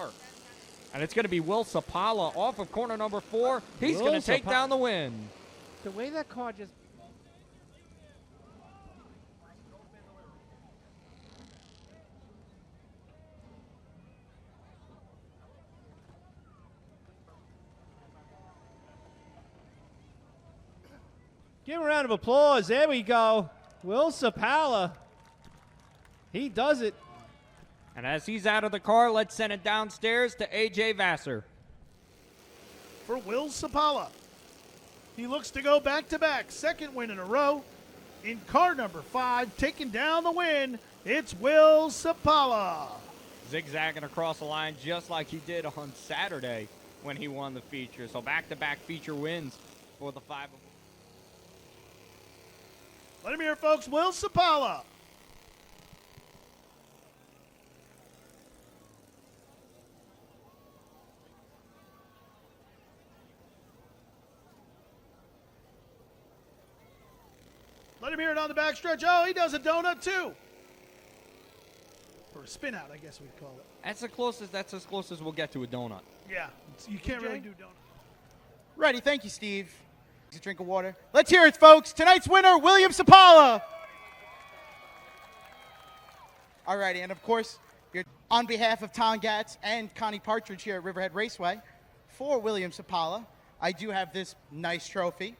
car. And it's going to be Will Sipala off of corner number 4. He's going to take down the win. The way that car just... Give him a round of applause. There we go. Will Sipala. He does it. And as he's out of the car, let's send it downstairs to A.J. Vassar. For Will Sipala. He looks to go back-to-back. Second win in a row. In car number 5, taking down the win, it's Will Sipala. Zigzagging across the line just like he did on Saturday when he won the feature. So back-to-back feature wins for the 5. Let him hear, folks. Will Sipala. Let him hear it on the backstretch. Oh, he does a donut too. Or a spin out, I guess we'd call it. That's as close as we'll get to a donut. Yeah, you can't really do donuts. Ready. Thank you, Steve. A drink of water. Let's hear it, folks. Tonight's winner, William Sipala. All righty, and of course, on behalf of Tom Gatz and Connie Partridge here at Riverhead Raceway, for William Sipala, I do have this nice trophy.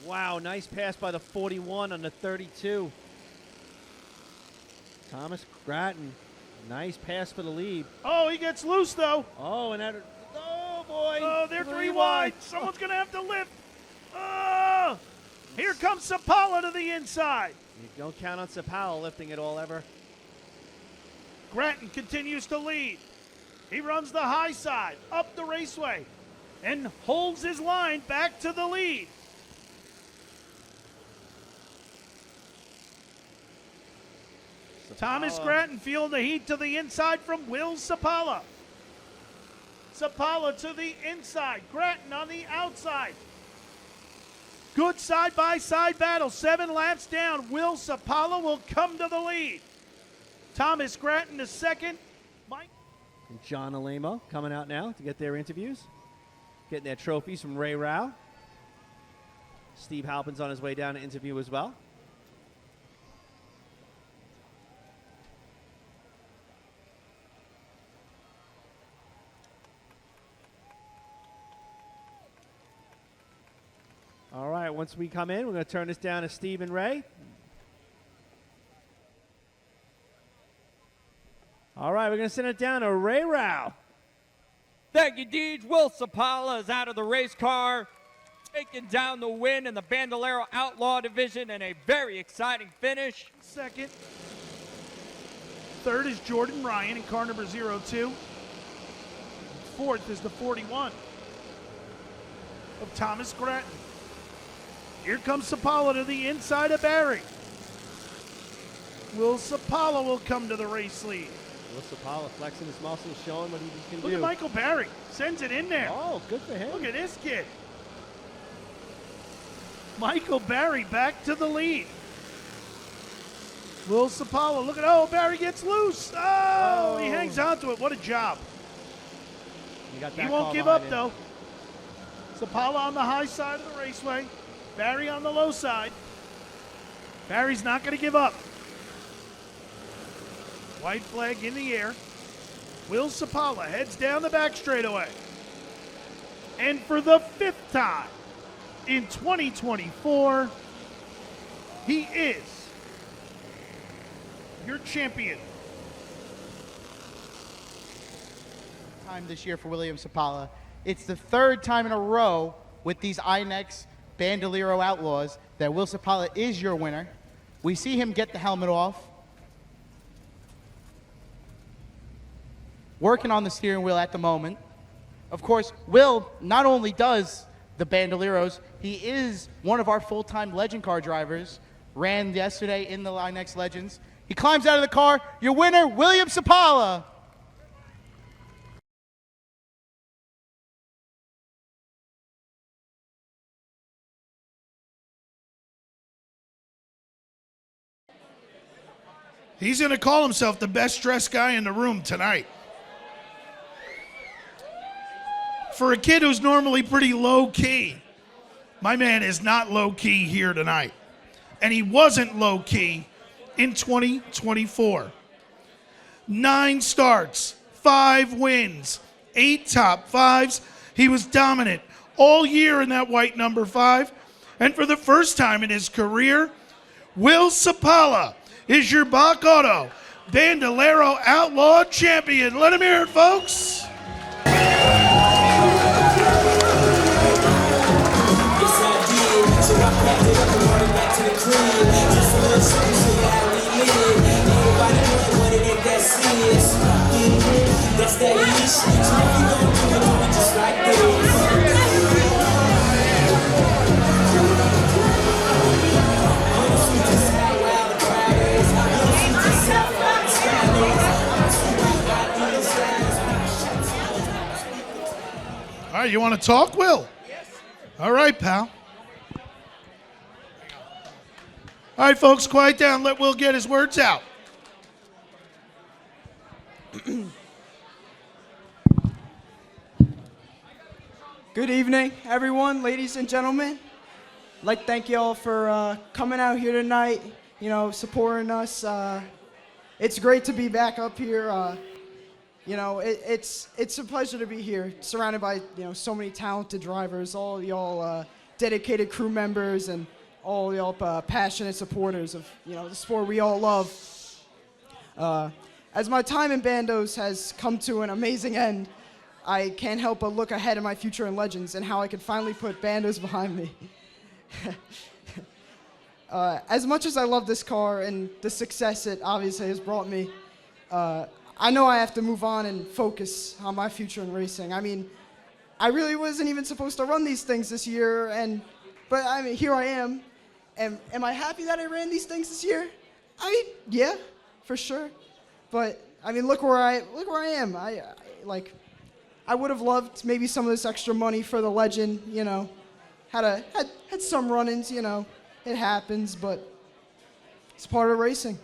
Wow, nice pass by the 41 on the 32. Thomas Gratton, nice pass for the lead. Oh, he gets loose, though. Oh, and that... Oh, boy. Oh, they're 3 wide. Someone's going to have to lift. Oh, here comes Sipala to the inside. You don't count on Sipala lifting it all ever. Gratton continues to lead. He runs the high side up the raceway and holds his line back to the lead. Thomas Gratton feeling the heat to the inside from Will Sipala. Sipala to the inside. Gratton on the outside. Good side-by-side battle. 7 laps down. Will Sipala will come to the lead. Thomas Gratton is second. Mike. And John Alemo coming out now to get their interviews. Getting their trophies from Ray Rao. Steve Halpin's on his way down to interview as well. All right, once we come in, we're going to turn this down to Steve and Ray. All right, we're going to send it down to Ray Rao. Thank you, Deej. Will Sipala is out of the race car, taking down the win in the Bandolero Outlaw division and a very exciting finish. Second. Third is Jordan Ryan in car number 02. Fourth is the 41 of Thomas Gratton. Here comes Sipala to the inside of Barry. Will Sipala will come to the race lead. Will Sipala flexing his muscles, showing what he can do. Look at Michael Barry. Sends it in there. Oh, good for him. Look at this kid. Michael Barry back to the lead. Will Sipala, look at, oh, Barry gets loose. Oh, he hangs on to it. What a job. He won't give up, though. Sipala on the high side of the raceway. Barry on the low side. Barry's not going to give up. White flag in the air. Will Sipala heads down the back straightaway. And for the 5th time in 2024, he is your champion. Time this year for William Sipala. It's the 3rd time in a row with these INEX Bandolero Outlaws that Will Sipala is your winner. We see him get the helmet off. Working on the steering wheel at the moment. Of course, Will not only does the Bandoleros, he is one of our full-time legend car drivers. Ran yesterday in the INEX Legends. He climbs out of the car. Your winner, William Sipala. He's going to call himself the best dressed guy in the room tonight. For a kid who's normally pretty low key, my man is not low key here tonight. And he wasn't low key in 2024. 9 starts, 5 wins, 8 top 5s. He was dominant all year in that white number 5. And for the first time in his career, Will Sipala is your Bock Auto Bandolero Outlaw champion. Let him hear it, folks. All right, you want to talk, Will? Yes. All right, pal. All right, folks, quiet down. Let Will get his words out. Good evening, everyone, ladies and gentlemen. I'd like to thank you all for coming out here tonight, supporting us. It's great to be back up here. It's a pleasure to be here, surrounded by so many talented drivers, all y'all dedicated crew members, and all y'all passionate supporters of the sport we all love. As my time in Bandos has come to an amazing end, I can't help but look ahead in my future in Legends and how I can finally put Bandos behind me. As much as I love this car and the success it obviously has brought me, I know I have to move on and focus on my future in racing. I mean, I really wasn't even supposed to run these things this year, but I mean, here I am. Am I happy that I ran these things this year? I mean, yeah, for sure. But I mean, look where I am. I would have loved maybe some of this extra money for the Legend. Had some run-ins. It happens, but it's part of racing.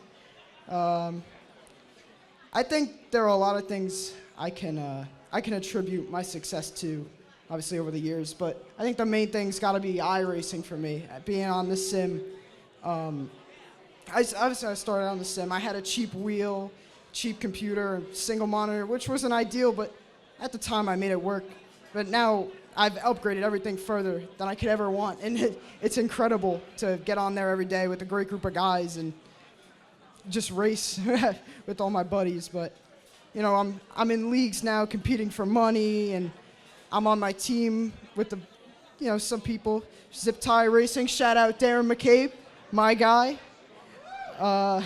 I think there are a lot of things I can attribute my success to, obviously over the years. But I think the main thing's got to be iRacing for me. Being on the sim, I started on the sim. I had a cheap wheel, cheap computer, single monitor, which wasn't ideal, but at the time I made it work. But now I've upgraded everything further than I could ever want, and it's incredible to get on there every day with a great group of guys and just race with all my buddies. But I'm in leagues now competing for money, and I'm on my team with some people. Zip Tie Racing, shout out Darren McCabe, my guy. I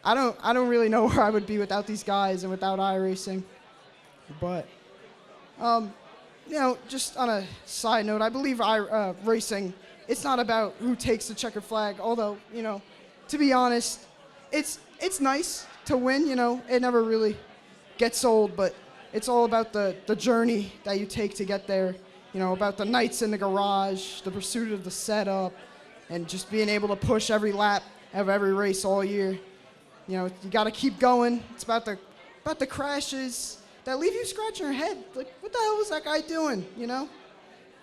don't really know where I would be without these guys and without iRacing. But just on a side note, I believe racing, it's not about who takes the checkered flag. Although to be honest, it's nice to win. It never really gets old, but it's all about the journey that you take to get there. About the nights in the garage, the pursuit of the setup, and just being able to push every lap of every race all year. You got to keep going. It's about the crashes that leave you scratching your head. Like, what the hell was that guy doing?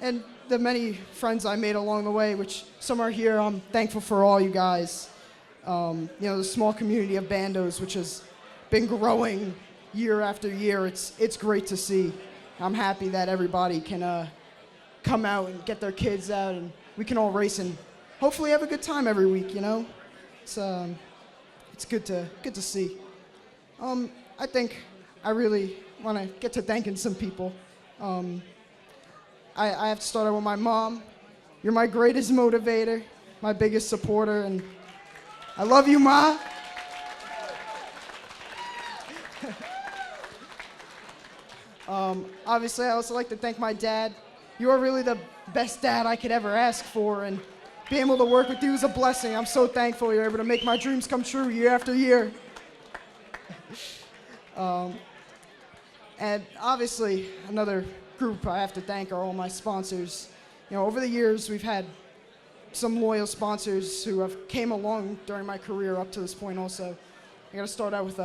And the many friends I made along the way, which some are here. I'm thankful for all you guys. The small community of Bandos, which has been growing year after year. It's great to see. I'm happy that everybody can come out and get their kids out, and we can all race and hopefully have a good time every week. It's good to see. I think I really want to get to thanking some people. I have to start out with my mom. You're my greatest motivator, my biggest supporter, and I love you, Ma. Obviously, I also like to thank my dad. You are really the best dad I could ever ask for, and being able to work with you is a blessing. I'm so thankful you're able to make my dreams come true year after year. And obviously, another group I have to thank are all my sponsors. Over the years, we've had some loyal sponsors who have came along during my career up to this point also. I got to start out with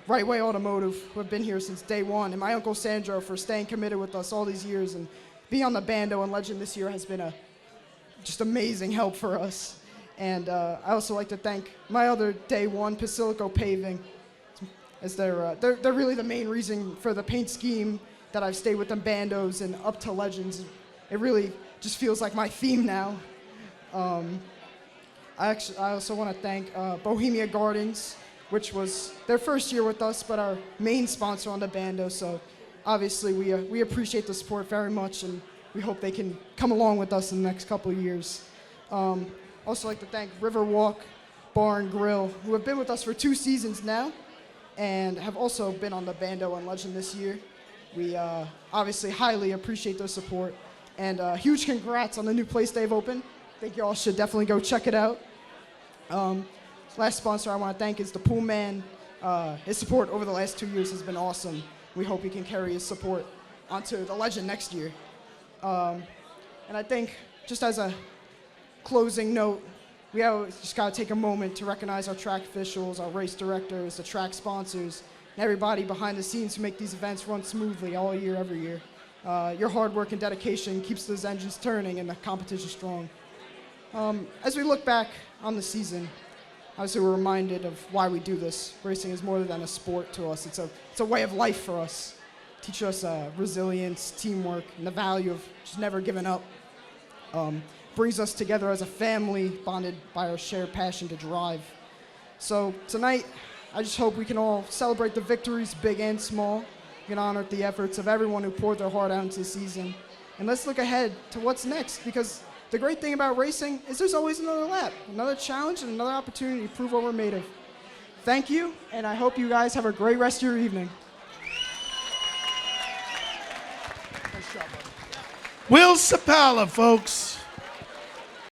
Right Way Automotive, who have been here since day one, and my Uncle Sandro for staying committed with us all these years, and being on the Bando and Legend this year has been a just amazing help for us. And I also like to thank my other day one, Pasilico Paving, as they're really the main reason for the paint scheme that I've stayed with them Bandos and up to Legends. It really just feels like my theme now. I also want to thank Bohemia Gardens, which was their first year with us, but our main sponsor on the Bando. So obviously we appreciate the support very much, and we hope they can come along with us in the next couple of years. Also like to thank Riverwalk Bar and Grill, who have been with us for 2 seasons now, and have also been on the Bando and Legend this year. We obviously highly appreciate their support, and huge congrats on the new place they've opened. I think y'all should definitely go check it out. Last sponsor I want to thank is the Pool Man. His support over the last 2 years has been awesome. We hope he can carry his support onto the Legend next year. And I think, just as a closing note, we just got to take a moment to recognize our track officials, our race directors, the track sponsors, and everybody behind the scenes who make these events run smoothly all year, every year. Your hard work and dedication keeps those engines turning and the competition strong. As we look back on the season, obviously we're reminded of why we do this. Racing is more than a sport to us. It's a way of life for us. Teach us resilience, teamwork, and the value of just never giving up. Brings us together as a family, bonded by our shared passion to drive. So tonight, I just hope we can all celebrate the victories, big and small. We can honor the efforts of everyone who poured their heart out into the season. And let's look ahead to what's next, because the great thing about racing is there's always another lap, another challenge, and another opportunity to prove what we're made of. Thank you, and I hope you guys have a great rest of your evening. Will Sipala, folks.